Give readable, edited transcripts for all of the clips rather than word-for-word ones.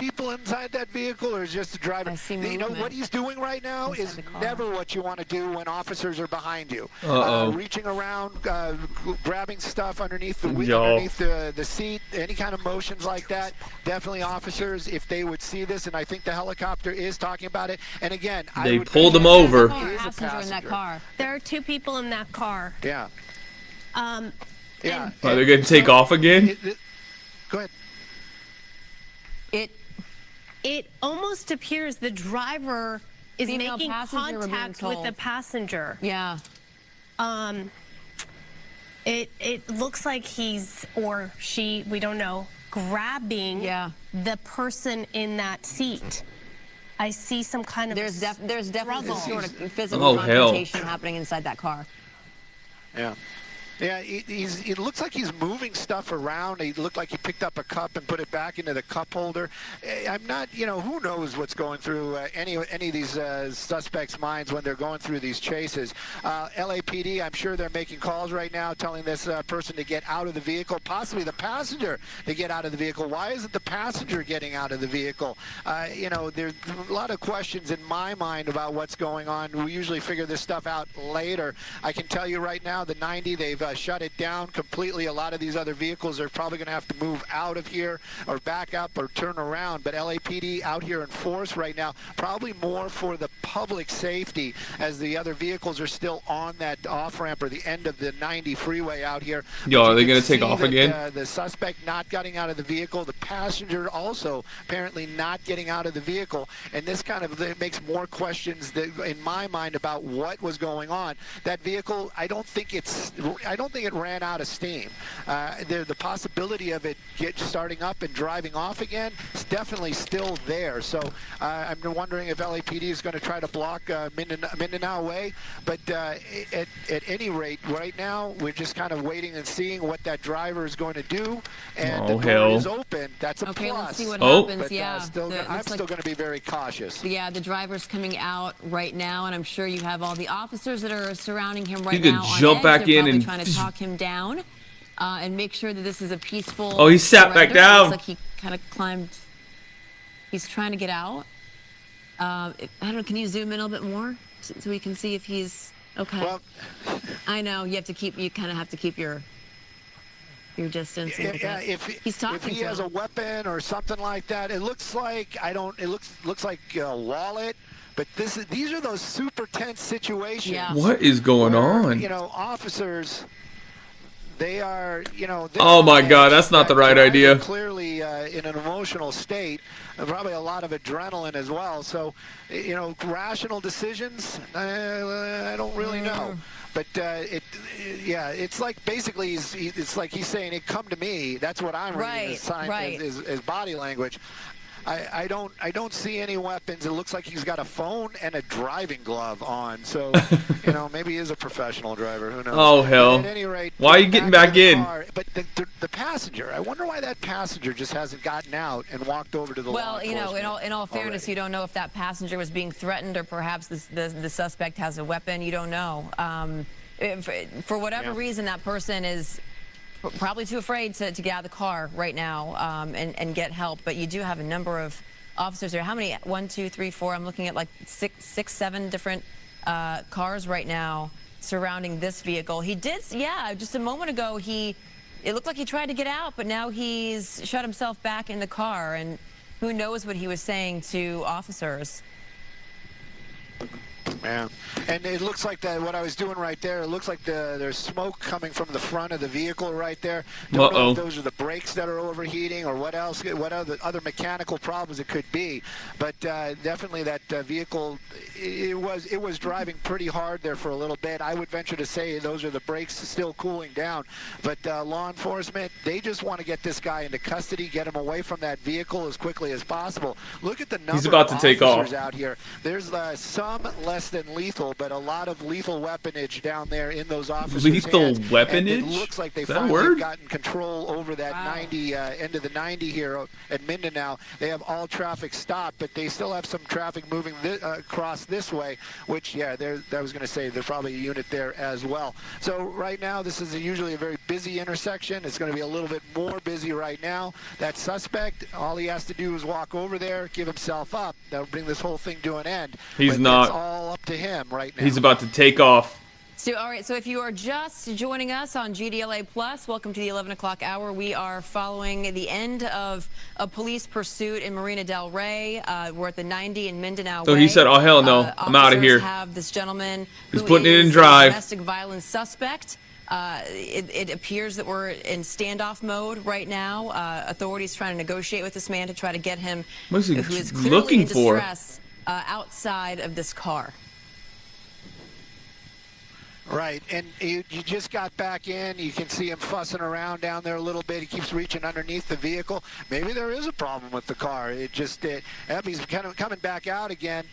people inside that vehicle, or is just the driver? I see you know movement what he's doing right now is never what you want to do when officers are behind you. Reaching around, grabbing stuff underneath the seat, any kind of motions like that. Definitely officers, if they would see this, and I think the helicopter is talking about it. And again, they pulled him over. Passenger in that car. There are 2 people in that car. Yeah. Yeah. Are they going to take off again? Go ahead. It almost appears the driver is making contact with the passenger. Yeah. It looks like he's, or she, we don't know, grabbing the person in that seat. I see some kind of there's definitely some sort of physical confrontation happening inside that car. Yeah. Yeah, it looks like he's moving stuff around. He looked like he picked up a cup and put it back into the cup holder. I'm not, who knows what's going through any of these suspects' minds when they're going through these chases. LAPD, I'm sure they're making calls right now telling this person to get out of the vehicle, possibly the passenger to get out of the vehicle. Why isn't the passenger getting out of the vehicle? There's a lot of questions in my mind about what's going on. We usually figure this stuff out later. I can tell you right now, the 90, they've shut it down completely. A lot of these other vehicles are probably going to have to move out of here or back up or turn around. But LAPD out here in force right now, probably more for the public safety, as the other vehicles are still on that off-ramp or the end of the 90 freeway out here. Yo, are they going to take off again? The suspect not getting out of the vehicle, the passenger also apparently not getting out of the vehicle. And this kind of makes more questions in my mind about what was going on. That vehicle, I don't think it ran out of steam. The possibility of it starting up and driving off again is definitely still there. So I'm wondering if LAPD is going to try to block Mindanao Way. But at any rate, right now, we're just kind of waiting and seeing what that driver is going to do. And the door is open. That's a plus. Let's see what happens. But, I'm still going to be very cautious. Yeah, the driver's coming out right now, and I'm sure you have all the officers that are surrounding him right now. You could jump back in and trying to talk him down and make sure that this is a peaceful. Oh, he sat back down. Looks like he kind of climbed. He's trying to get out. I don't know. Can you zoom in a little bit more so we can see if he's okay? Well, I know you have to keep. You kind of have to keep your distance. If he has a weapon or something like that, it looks like It looks like a wallet. But these are those super tense situations. Yeah. What is going on? Officers, they are, oh my God, that's not the right idea. Clearly in an emotional state, probably a lot of adrenaline as well. So, rational decisions, I don't really know. But it's like basically it's like he's saying, "Hey, come to me." That's what I'm reading as sign as body language. I don't see any weapons. It looks like he's got a phone and a driving glove on. So, maybe he is a professional driver. Who knows? Oh, hell. At any rate, why are you getting back in? But the passenger, I wonder why that passenger just hasn't gotten out and walked over to the law enforcement. Well, in all fairness, you don't know if that passenger was being threatened or perhaps the suspect has a weapon. You don't know. For whatever reason, that person is probably too afraid to get out of the car right now and get help. But you do have a number of officers there. How many? 1, 2, 3, 4. I'm looking at like six, 7 different cars right now surrounding this vehicle. He did, just a moment ago, it looked like he tried to get out, but now he's shut himself back in the car. And who knows what he was saying to officers. Yeah, and it looks like what I was doing right there, it looks like there's smoke coming from the front of the vehicle right there. Don't know if those are the brakes that are overheating or what else, what other mechanical problems it could be. But definitely that vehicle, it was driving pretty hard there for a little bit. I would venture to say those are the brakes still cooling down. But law enforcement, they just want to get this guy into custody, get him away from that vehicle as quickly as possible. Look at the number of officers out here. There's some less than lethal, but a lot of lethal weaponage down there in those officers' Lethal hands. weaponage? And it looks like they finally have gotten control over that 90, end of the 90 here at Mindanao. They have all traffic stopped, but they still have some traffic moving across this way, which, yeah, I was going to say there's probably a unit there as well. So right now, this is usually a very busy intersection. It's going to be a little bit more busy right now. That suspect, all he has to do is walk over there, give himself up. That'll bring this whole thing to an end. He's but not. It's all up to him right now. He's about to take off. So, all right, so if you are just joining us on GDLA Plus, welcome to the 11 o'clock hour. We are following the end of a police pursuit in Marina Del Rey. We're at the 90 in Mindanao So Way. he said, oh, hell no, I'm out of here. Have this gentleman He's who putting it in is drive. a domestic violence suspect. It appears that we're in standoff mode right now. Authorities trying to negotiate with this man to try to get him, What is he who is clearly looking in for? distress, outside of this car. Right, and you just got back in. You can see him fussing around down there a little bit. He keeps reaching underneath the vehicle. Maybe there is a problem with the car. He's kind of coming back out again.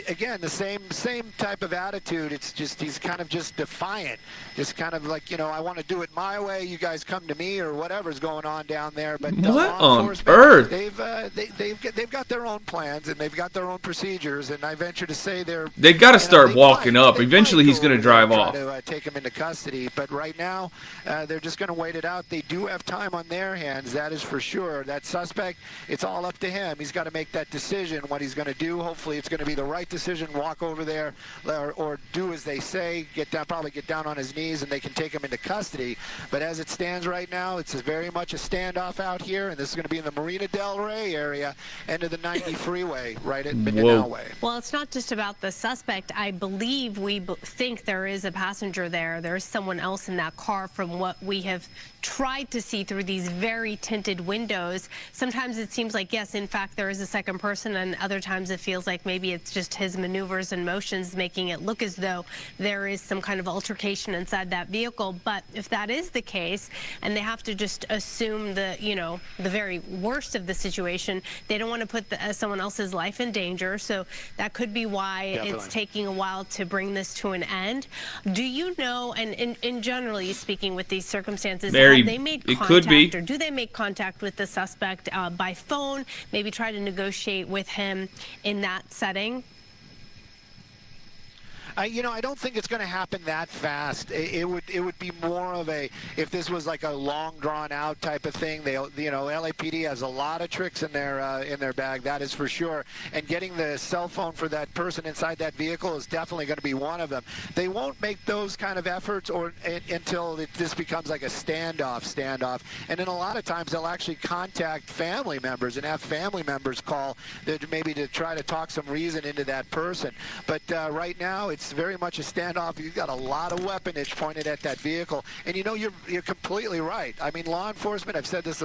Again, the same type of attitude. It's just he's kind of just defiant. Just kind of like, I want to do it my way. You guys come to me, or whatever's going on down there. But what law on enforcement, earth? They've got their own plans and they've got their own procedures. And I venture to say they got to start walking up. Eventually, he's going to drive off. To take him into custody, but right now they're just going to wait it out. They do have time on their hands, that is for sure. That suspect, it's all up to him. He's got to make that decision what he's going to do. Hopefully it's going to be the right decision. Walk over there or do as they say, probably get down on his knees, and they can take him into custody. But as it stands right now, it's very much a standoff out here, and this is going to be in the Marina Del Rey area, end of the 90 freeway, right at Mindanao Way. Well, it's not just about the suspect. I believe we think there is a passenger there. There's someone else in that car from what we have tried to see through these very tinted windows. Sometimes it seems like, yes, in fact, there is a second person, and other times it feels like maybe it's just his maneuvers and motions making it look as though there is some kind of altercation inside that vehicle. But if that is the case, and they have to just assume the very worst of the situation, they don't want to put someone else's life in danger. So that could be why it's taking a while to bring this to an end. Do you know, and in generally speaking with these circumstances, have they made contact, or do they make contact with the suspect by phone, maybe try to negotiate with him in that setting? I don't think it's going to happen that fast. It would be more of if this was like a long drawn out type of thing. LAPD has a lot of tricks in their bag, that is for sure. And getting the cell phone for that person inside that vehicle is definitely going to be one of them. They won't make those kind of efforts until this becomes like a standoff. And then a lot of times they'll actually contact family members and have family members call maybe to try to talk some reason into that person. But right now it's very much a standoff. You've got a lot of weaponage pointed at that vehicle, and you're completely right. I mean, law enforcement, I've said this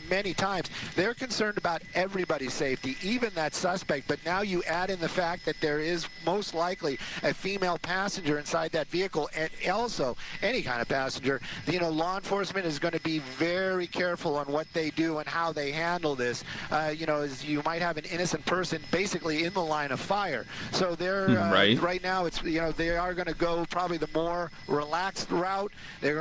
many times, they're concerned about everybody's safety, even that suspect. But now you add in the fact that there is most likely a female passenger inside that vehicle, and also any kind of passenger. Law enforcement is going to be very careful on what they do and how they handle this. As you might have an innocent person basically in the line of fire. So they're right now. They are going to go probably the more relaxed route. They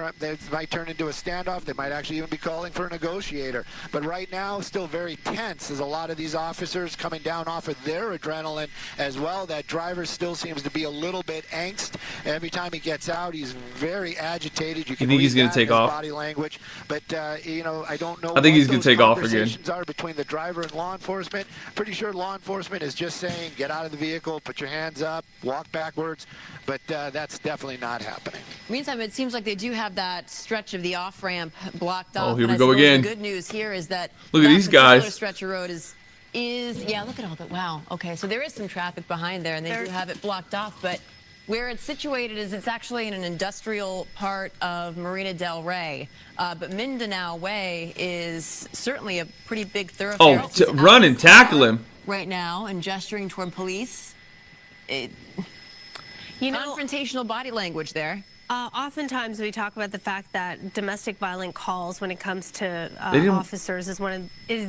might turn into a standoff. They might actually even be calling for a negotiator. But right now, still very tense, as a lot of these officers coming down off of their adrenaline as well. That driver still seems to be a little bit angst. Every time he gets out, he's very agitated. You can think he's going to take off? Body language. But I don't know. I think he's going to take off again. Conversations are between the driver and law enforcement. Pretty sure law enforcement is just saying, get out of the vehicle, put your hands up, walk backwards. But that's definitely not happening. Meantime, it seems like they do have that stretch of the off-ramp blocked off. Oh, here we go again. The good news here is that look at these guys. Stretch of road is look at all that. Wow. Okay, so there is some traffic behind there, and they do have it blocked off. But where it's situated is it's actually in an industrial part of Marina Del Rey. But Mindanao Way is certainly a pretty big thoroughfare. Oh, run and tackle him right now and gesturing toward police. Confrontational body language there. Oftentimes we talk about the fact that domestic violent calls when it comes to officers is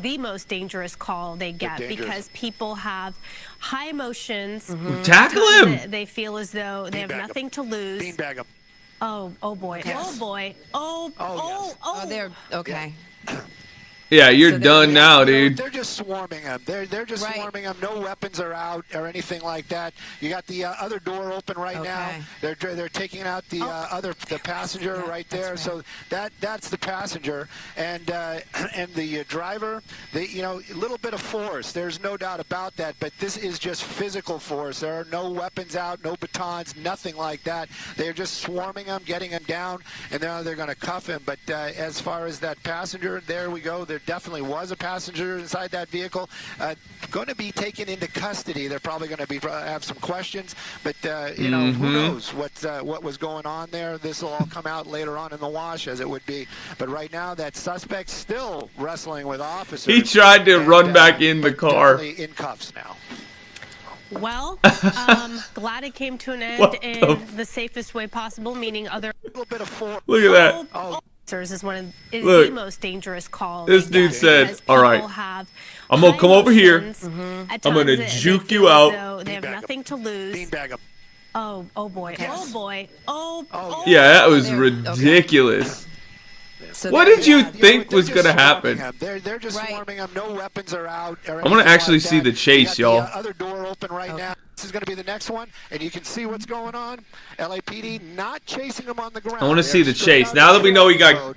the most dangerous call they get because people have high emotions. Tackle him. They feel as though they have nothing to lose. Beanbag him. Oh boy. Yes. Oh boy. Oh, they're okay. Yeah, you're So done now, dude. They're just swarming him. They're just swarming him. No weapons are out or anything like that. You got the other door open right now. They're taking out the the passenger right there. Right. So that's the passenger and the driver. A little bit of force. There's no doubt about that. But this is just physical force. There are no weapons out, no batons, nothing like that. They're just swarming him, getting him down, and now they're going to cuff him. But as far as that passenger, there we go. There definitely was a passenger inside that vehicle. Going to be taken into custody. They're probably going to have some questions, but who knows what was going on there. This will all come out later on in the wash, as it would be. But right now, that suspect's still wrestling with officers. He tried to run back in the car. In cuffs now. Well, glad it came to an end in the safest way possible, meaning other. A little bit of force. Look at that. Is the most dangerous call. This dude said, all right, I'm going to come over here. I'm going to juke you out. They have nothing to lose. Beanbag him. Oh boy. Yes. Oh boy. Yeah, that was ridiculous. So what did you think was going to happen? They're just swarming him. No weapons are out. I'm going to actually see the chase, y'all. The other door open right now. This is going to be the next one, and you can see what's going on. LAPD not chasing him on the ground. I want to see the chase. Now that we know he got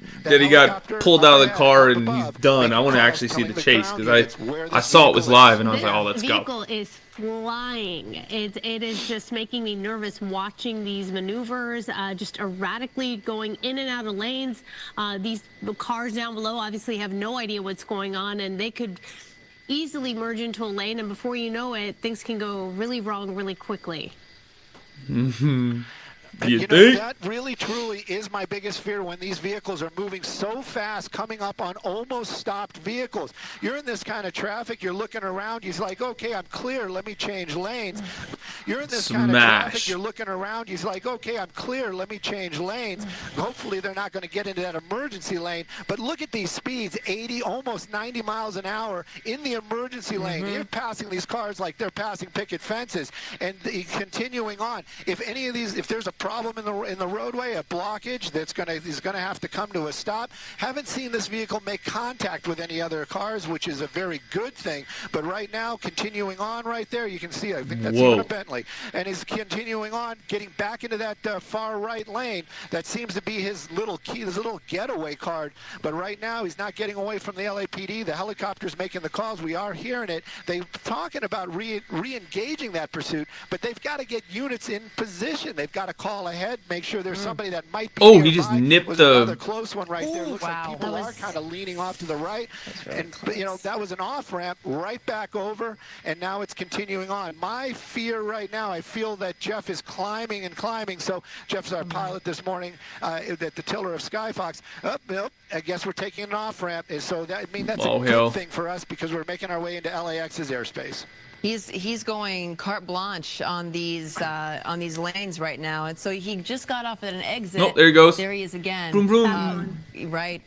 pulled out of the car and he's done, I want to actually see the chase because I saw it was live and I was like, oh, let's go. This vehicle is flying. It is just making me nervous watching these maneuvers, just erratically going in and out of lanes. These cars down below obviously have no idea what's going on, and they could easily merge into a lane, and before you know it, things can go really wrong really quickly. You think? That really truly is my biggest fear when these vehicles are moving so fast, coming up on almost stopped vehicles. You're in this kind of traffic, you're looking around, you're like, okay, I'm clear, let me change lanes. You're in this kind of traffic, you're looking around, you're like, okay, I'm clear, let me change lanes. Hopefully they're not going to get into that emergency lane, but look at these speeds, 80, almost 90 miles an hour in the emergency lane. You're passing these cars like they're passing picket fences, and continuing on. If any of these, if there's a problem in the roadway, a blockage that's is going to have to come to a stop. Haven't seen this vehicle make contact with any other cars, which is a very good thing. But right now, continuing on right there, you can see, I think that's even a Bentley, and he's continuing on, getting back into that far right lane. That seems to be his little key, his little getaway card. But right now, he's not getting away from the LAPD. The helicopter's making the calls. We are hearing it. They're talking about re-engaging that pursuit, but they've got to get units in position. They've got to call ahead, make sure there's somebody that might be nearby. He just nipped another close one right there. Looks wow. like people are kind of leaning off to the right. And that was an off ramp right back over, and now it's continuing on. My fear right now, I feel that Jeff is climbing and climbing. So Jeff's our pilot this morning at the tiller of Skyfox. I guess we're taking an off ramp. So that's a good thing for us because we're making our way into LAX's airspace. He's going carte blanche on these lanes right now, and so he just got off at an exit. Oh, there he goes. There he is again. Vroom, vroom. Right.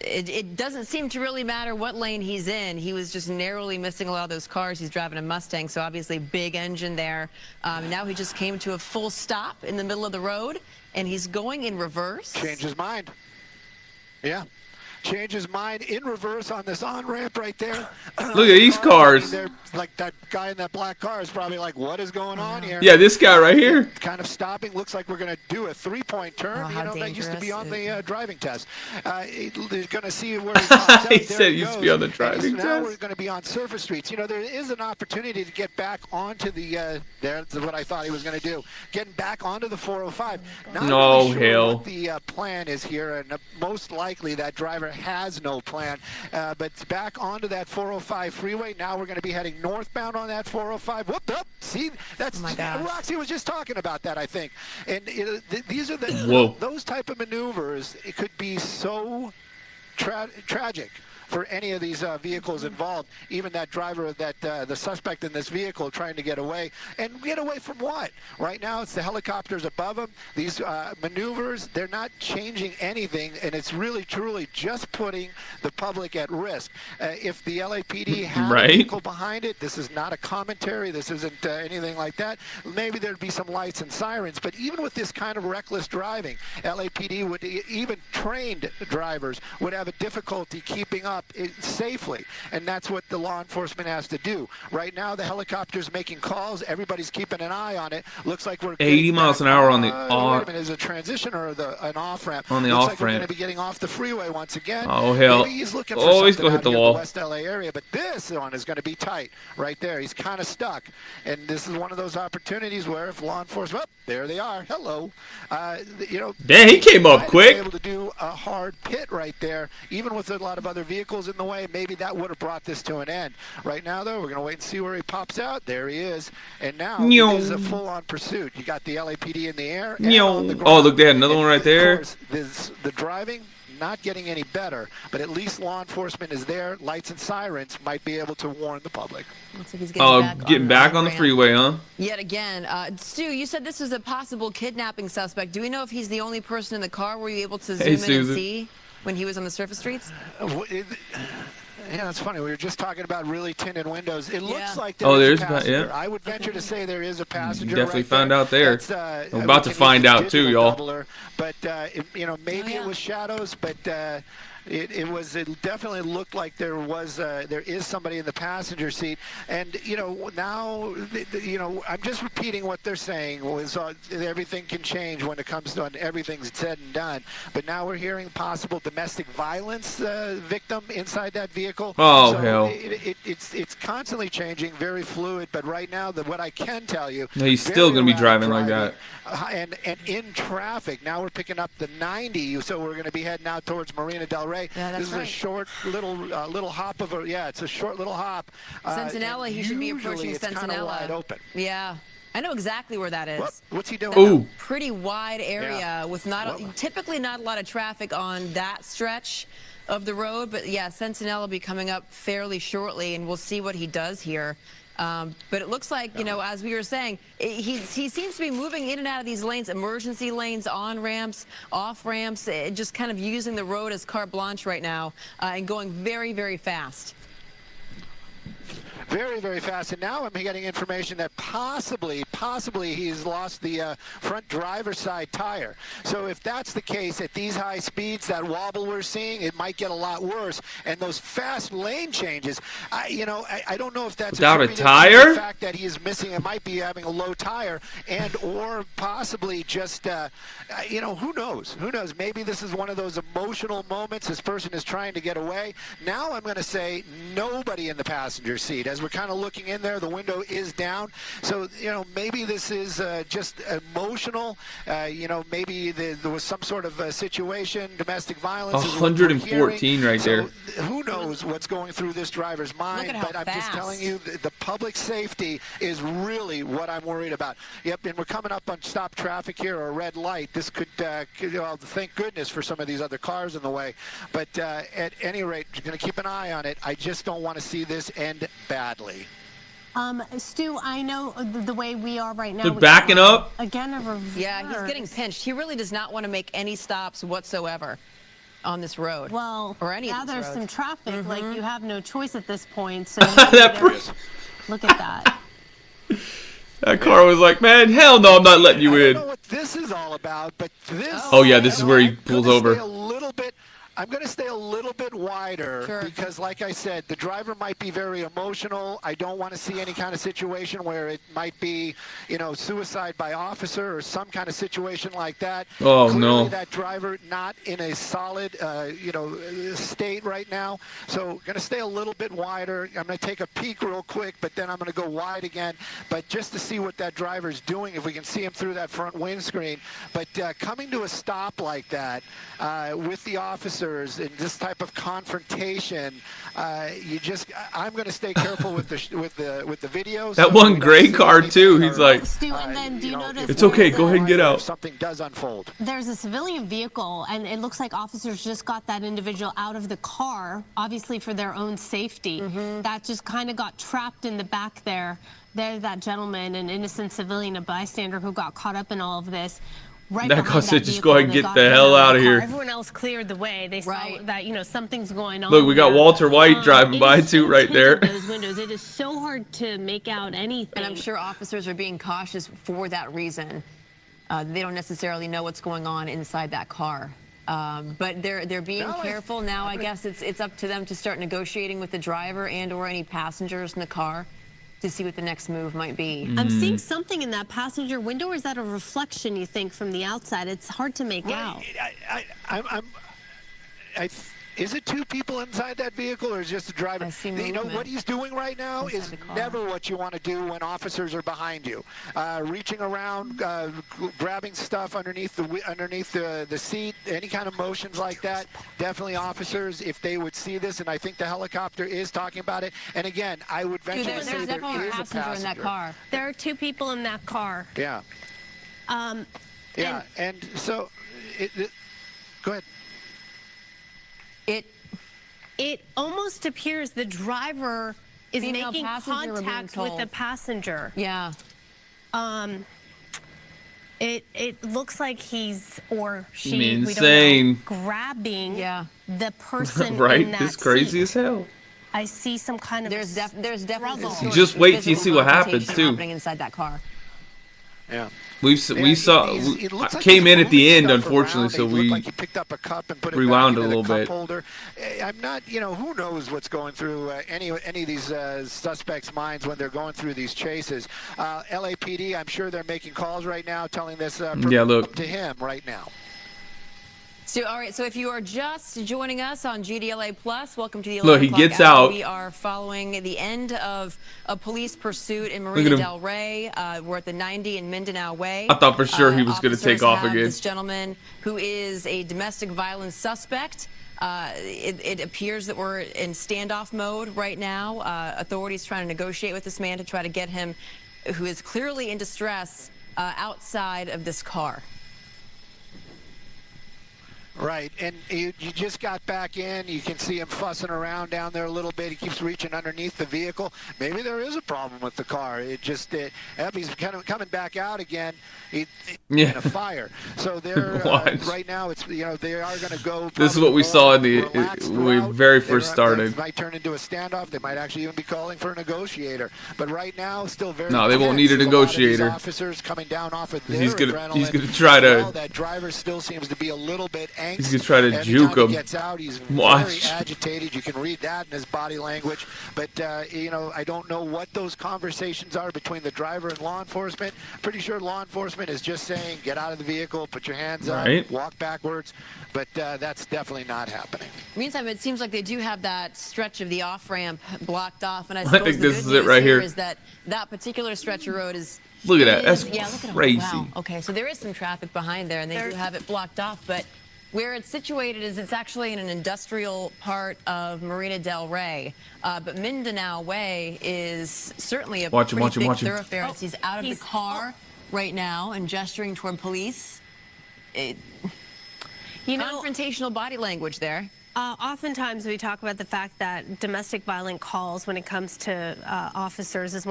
It doesn't seem to really matter what lane he's in. He was just narrowly missing a lot of those cars. He's driving a Mustang, so obviously big engine there. Now he just came to a full stop in the middle of the road, and he's going in reverse. Changed his mind. Yeah. Change his mind in reverse on this on-ramp right there. Look at these cars. They're like that guy in that black car is probably like, what is going on here? Yeah, this guy right here. Kind of stopping. Looks like we're going to do a three-point turn. That used to be on the driving test. They're going to see where he pops out. He said it used to be on the driving test. Now we're going to be on surface streets. There is an opportunity to get back onto the, there's what I thought he was going to do. Getting back onto the 405. Not really sure what the plan is here, and most likely that driver has no plan, but back onto that 405 freeway. Now we're going to be heading northbound on that 405. Whoop, up. See, that's Roxy was just talking about that, I think. And these are those type of maneuvers. It could be so tragic. for any of these vehicles involved. Even that driver of that the suspect in this vehicle trying to get away. And get away from what? Right now it's the helicopters above them. These maneuvers, they're not changing anything, and it's really truly just putting the public at risk. If the LAPD had a vehicle behind it, this is not a commentary, this isn't anything like that, maybe there'd be some lights and sirens. But even with this kind of reckless driving, LAPD would, even trained drivers would have a difficulty keeping up safely, and that's what the law enforcement has to do. Right now the helicopter's making calls, everybody's keeping an eye on it. Looks like we're 80 miles an hour on the off. Wait a minute, is it a transition or an off ramp? On the Looks off like we're ramp. going to be getting off the freeway once again. Oh hell! Maybe he's looking for Always something go hit the out here in wall. the West LA area, but this one is going to be tight right there. He's kind of stuck, and this is one of those opportunities where if law enforcement, well, there they are. Hello, you know. Damn, he came up quick. Able to do a hard pit right there, even with a lot of other vehicles in the way. Maybe that would have brought this to an end. Right now, though, we're going to wait and see where he pops out. There he is, and now it is a full-on pursuit. You got the LAPD in the air. And on the ground. Oh, look, they had another one right there. Of course, the driving not getting any better, but at least law enforcement is there. Lights and sirens might be able to warn the public. Looks like he's getting back on the freeway, huh? Yet again. Stu, you said this was a possible kidnapping suspect. Do we know if he's the only person in the car? Were you able to zoom in and see when he was on the surface streets? Yeah, that's funny. We were just talking about really tinted windows. It looks like there's a passenger. yeah. I would venture to say there is a passenger. Definitely right found there. out there. We're about to find out too, y'all. But you know, maybe it was shadows, but it definitely looked like there is somebody in the passenger seat. And you know, now I'm just repeating what they're saying was everything can change when it comes to when everything's said and done. But now we're hearing possible domestic violence victim inside that vehicle. Oh so hell! It's constantly changing, very fluid. But right now, what I can tell you, he's still going to be driving like that. And in traffic, now we're picking up the 90, so we're going to be heading out towards Marina Del Rey. Yeah, that's this is a short little hop of it's a short little hop. Sentinella, he should be approaching it's Sentinella. Kind of wide open. Yeah. I know exactly where that is. What's he doing? That's a pretty wide area with typically not a lot of traffic on that stretch of the road. But yeah, Sentinella will be coming up fairly shortly, and we'll see what he does here. But it looks like, as we were saying, he seems to be moving in and out of these lanes, emergency lanes, on ramps, off ramps, just kind of using the road as carte blanche right now and going very, very fast. Very, very fast. And now I'm getting information that possibly he's lost the front driver's side tire. So if that's the case, at these high speeds, that wobble we're seeing, it might get a lot worse. And those fast lane changes, I don't know if that's without a tire? The fact that he is missing, it might be having a low tire, and or possibly just, who knows? Who knows? Maybe this is one of those emotional moments. This person is trying to get away. Now I'm going to say nobody in the passenger seat. As we're kind of looking in there, the window is down. So, maybe this is just emotional. Maybe there was some sort of situation, domestic violence. 114 right there. Who knows what's going through this driver's mind? But I'm just telling you, the public safety is really what I'm worried about. Yep, and we're coming up on stop traffic here, or a red light. This could thank goodness for some of these other cars in the way. But at any rate, you're going to keep an eye on it. I just don't want to see this end badly. Stu, I know the way we are right now. They're backing up. Again, a reverse. Yeah, he's getting pinched. He really does not want to make any stops whatsoever on this road. Well, or any now of these there's roads. some traffic. Like, you have no choice at this point. So look at that. That car was like, man, hell no, I'm not letting you in. I don't know what this is all about, but this. Oh yeah, this is where he pulls over. I'm going to stay a little bit wider because, like I said, the driver might be very emotional. I don't want to see any kind of situation where it might be, suicide by officer or some kind of situation like that. Oh, Clearly, no. that driver not in a solid, state right now. So going to stay a little bit wider. I'm going to take a peek real quick, but then I'm going to go wide again. But just to see what that driver's doing, if we can see him through that front windscreen. But coming to a stop like that with the officer, officers in this type of confrontation, I'm going to stay careful with the videos. That one gray car too. He's like, Stu, and then do you notice it's okay. Go ahead and get out. If something does unfold. There's a civilian vehicle, and it looks like officers just got that individual out of the car, obviously for their own safety. That just kind of got trapped in the back there. There's that gentleman, an innocent civilian, a bystander who got caught up in all of this. Right that car said, just go ahead and get got the hell out of here. Everyone else cleared the way. They saw that, you know, something's going on. Look, we got Walter White driving by too right there. Those windows. It is so hard to make out anything. And I'm sure officers are being cautious for that reason. They don't necessarily know what's going on inside that car. But they're being careful now. I guess it's up to them to start negotiating with the driver and/or any passengers in the car to see what the next move might be. I'm seeing something in that passenger window, or is that a reflection, you think, from the outside? It's hard to make out. Is it two people inside that vehicle, or is it just a driver? You know, what he's doing right now is never what you want to do when officers are behind you. Reaching around, grabbing stuff underneath the seat, any kind of motions like that. Definitely officers, if they would see this, and I think the helicopter is talking about it. And again, I would venture to say there is a passenger in that car. There are two people in that car. Yeah. And so, go ahead. It almost appears the driver is making contact with the passenger. Yeah. It looks like he's or she, insane. we don't know, grabbing the person right? in that It's crazy seat. as hell. I see some kind of there's definitely just wait till you see what happens too. Happening inside that car. Yeah. We saw. I came in at the end, unfortunately, so we like he picked up a cup and put it rewound back a into little the cup bit. Holder. I'm not, you know, who knows what's going through any of these suspects' minds when they're going through these chases. LAPD, I'm sure they're making calls right now, telling this look to him right now. So, all right, so if you are just joining us on GDLA Plus, welcome to the 11 Look, he o'clock gets hour. out. We are following the end of a police pursuit in Marina Del Rey. We're at the 90 in Mindanao Way. I thought for sure he was going to take off again. This gentleman who is a domestic violence suspect. It appears that we're in standoff mode right now. Authorities trying to negotiate with this man to try to get him, who is clearly in distress, outside of this car. Right, and you just got back in. You can see him fussing around down there a little bit. He keeps reaching underneath the vehicle. Maybe there is a problem with the car. He's kind of coming back out again. In a fire. So they're right now. It's they are going to go. This is what we saw in when we very first started. It might turn into a standoff. They might actually even be calling for a negotiator. But right now, still very. No, they won't need a negotiator. Officers coming down off of their He's gonna try to. That driver still seems to be a little bit angry. He's gonna try to juke him. He gets out, he's very agitated. You can read that in his body language. But I don't know what those conversations are between the driver and law enforcement. Pretty sure law enforcement is just saying, "Get out of the vehicle, put your hands up, walk backwards." But that's definitely not happening. Meantime, it seems like they do have that stretch of the off-ramp blocked off, and I think this is it right here. Is that particular stretch of road is. Look at that. That's crazy. Wow. Okay, so there is some traffic behind there, and they do have it blocked off, but. Where it's situated is it's actually in an industrial part of Marina Del Rey. But Mindanao Way is certainly a pretty big thoroughfare. He's out of the car right now and gesturing toward police. Confrontational body language there. Oftentimes we talk about the fact that domestic violent calls, when it comes to officers, is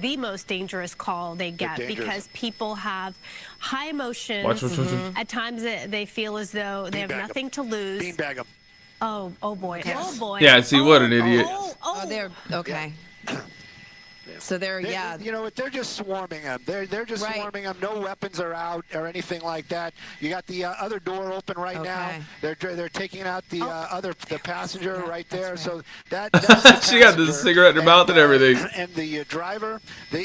the most dangerous call they get because people have high emotions. At times they feel as though they have nothing to lose. Beanbag them. Oh boy. Yes. Oh boy. Yeah, see what an idiot. They're okay. So they're they're just swarming them. They're just swarming them. No weapons are out or anything like that. You got the other door open right now. They're taking out the the passenger right there. So that's she got the cigarette in her mouth and everything. And the driver, a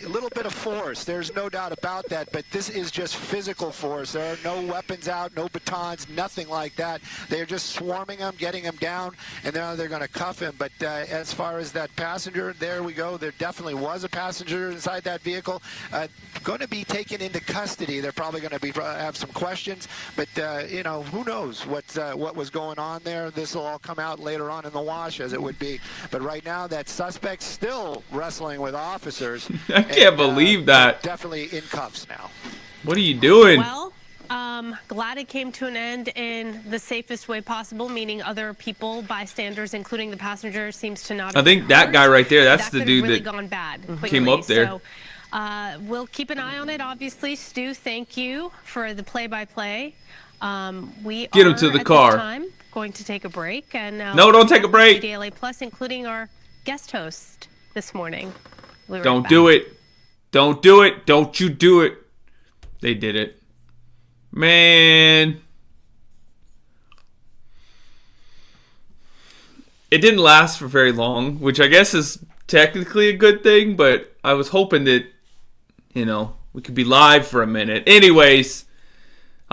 little bit of force. There's no doubt about that. But this is just physical force. There are no weapons out, no batons, nothing like that. They're just swarming him, getting him down, and now they're going to cuff him. But as far as that passenger, there we go. They're definitely definitely was a passenger inside that vehicle. Going to be taken into custody. They're probably going to be have some questions, but you know, who knows what was going on there. This will all come out later on in the wash, as it would be. But right now, that suspect's still wrestling with officers. I can't believe that. Definitely in cuffs now. What are you doing? Well, glad it came to an end in the safest way possible, meaning other people, bystanders, including the passenger, seems to not have I think been that hurt. guy right there, that's That the could dude have really that gone bad came quickly. up there. So, we'll keep an eye on it, obviously. Stu, thank you for the play-by-play. We Get him are to the at car. This time going to take a break. And No, don't take a break. LA Plus, including our guest host this morning. We'll be right Don't back. do it. Don't do it. Don't you do it. They did it. Man. It didn't last for very long, which I guess is technically a good thing, but I was hoping that, you know, we could be live for a minute. Anyways,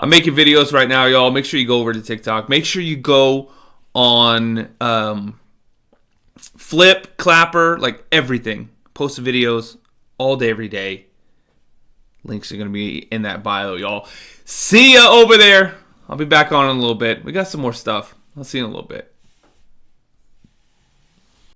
I'm making videos right now, y'all. Make sure you go over to TikTok. Make sure you go on Flip, Clapper, like everything. Post videos all day, every day. Links are going to be in that bio, y'all. See ya over there. I'll be back on in a little bit. We got some more stuff. I'll see you in a little bit.